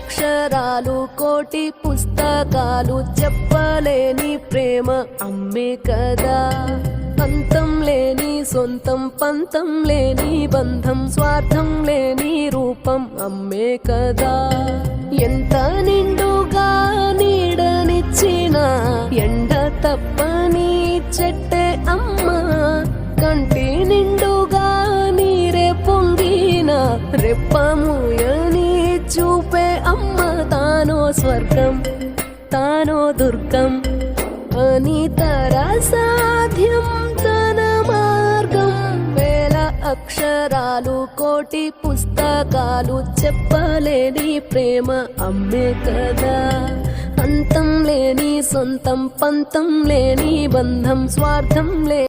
అక్షరాలు కోటి పుస్తకాలు చెప్పలేని ప్రేమ అమ్మే కదా. అంతం లేని సొంతం పంతం లేని బంధం స్వార్థం లేని రూపం అమ్మే కదా. ఎంత నిండుగా నీడనిచ్చిన ఎండ తప్పని చెట్టే అమ్మ. కంటి నిండుగా నీరే పొంగిన రెప్పముయని చూపే అమ్మ. తానో స్వర్గం తానో దుర్గం అని సాధ్యం తన మార్గం. వేల అక్షరాలు కోటి పుస్తకాలు చెప్పలేని ప్రేమ అమ్మే కదా. అంతం లేని సొంతం పంతం లేని బంధం స్వార్థం లేని